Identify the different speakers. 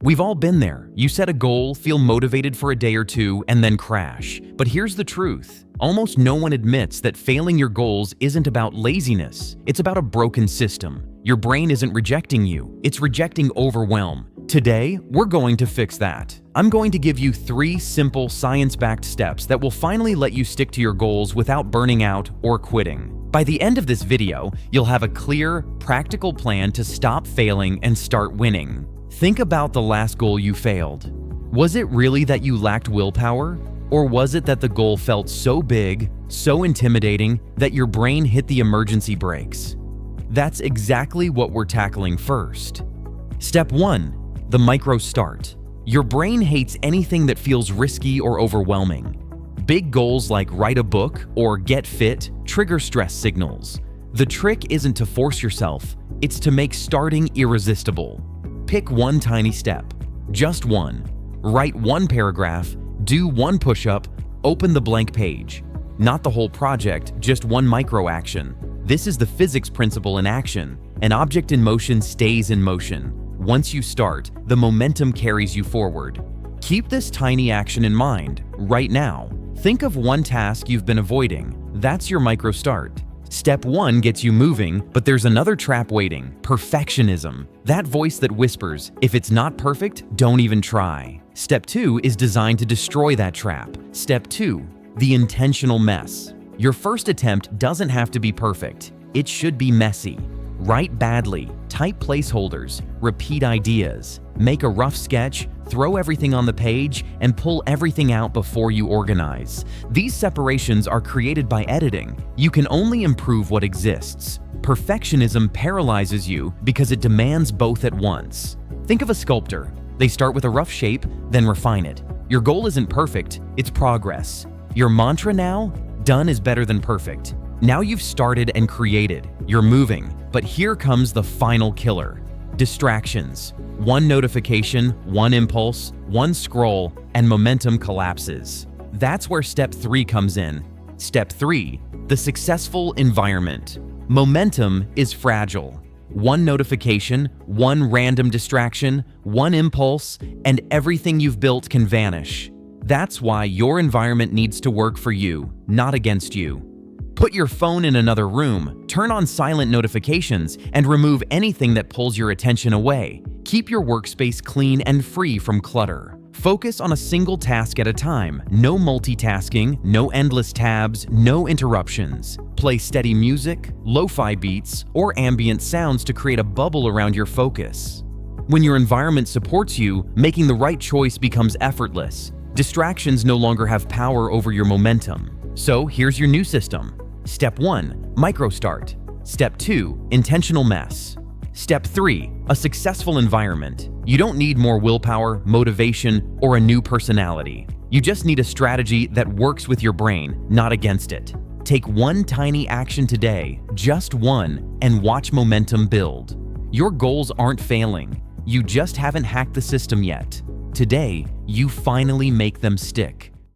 Speaker 1: We've all been there. You set a goal, feel motivated for a day or two, and then crash. But here's the truth. Almost no one admits that failing your goals isn't about laziness. It's about a broken system. Your brain isn't rejecting you. It's rejecting overwhelm. Today, we're going to fix that. I'm going to give you 3 simple science-backed steps that will finally let you stick to your goals without burning out or quitting. By the end of this video, you'll have a clear, practical plan to stop failing and start winning. Think about the last goal you failed. Was it really that you lacked willpower? Or was it that the goal felt so big, so intimidating, that your brain hit the emergency brakes? That's exactly what we're tackling first. Step 1. The micro start. Your brain hates anything that feels risky or overwhelming. Big goals like write a book or get fit trigger stress signals. The trick isn't to force yourself, it's to make starting irresistible. Pick one tiny step, just one. Write one paragraph, do one push-up, open the blank page. Not the whole project, just one micro action. This is the physics principle in action. An object in motion stays in motion. Once you start, the momentum carries you forward. Keep this tiny action in mind, right now. Think of one task you've been avoiding. That's your micro start. Step 1 gets you moving, but there's another trap waiting: perfectionism. That voice that whispers, if it's not perfect, don't even try. Step 2 is designed to destroy that trap. Step 2, the intentional mess. Your first attempt doesn't have to be perfect. It should be messy. Write badly, type placeholders, repeat ideas, make a rough sketch, throw everything on the page, and pull everything out before you organize. These separations are created by editing. You can only improve what exists. Perfectionism paralyzes you because it demands both at once. Think of a sculptor. They start with a rough shape, then refine it. Your goal isn't perfect, it's progress. Your mantra now? Done is better than perfect. Now you've started and created. You're moving. But here comes the final killer: distractions. One notification, one impulse, one scroll, and momentum collapses. That's where step 3 comes in. Step 3, the successful environment. Momentum is fragile. One notification, one random distraction, one impulse, and everything you've built can vanish. That's why your environment needs to work for you, not against you. Put your phone in another room, turn on silent notifications, and remove anything that pulls your attention away. Keep your workspace clean and free from clutter. Focus on a single task at a time. No multitasking, no endless tabs, no interruptions. Play steady music, lo-fi beats, or ambient sounds to create a bubble around your focus. When your environment supports you, making the right choice becomes effortless. Distractions no longer have power over your momentum. So here's your new system. Step 1, micro start. Step 2, intentional mess. Step 3, a successful environment. You don't need more willpower, motivation, or a new personality. You just need a strategy that works with your brain, not against it. Take one tiny action today, just one, and watch momentum build. Your goals aren't failing. You just haven't hacked the system yet. Today, you finally make them stick.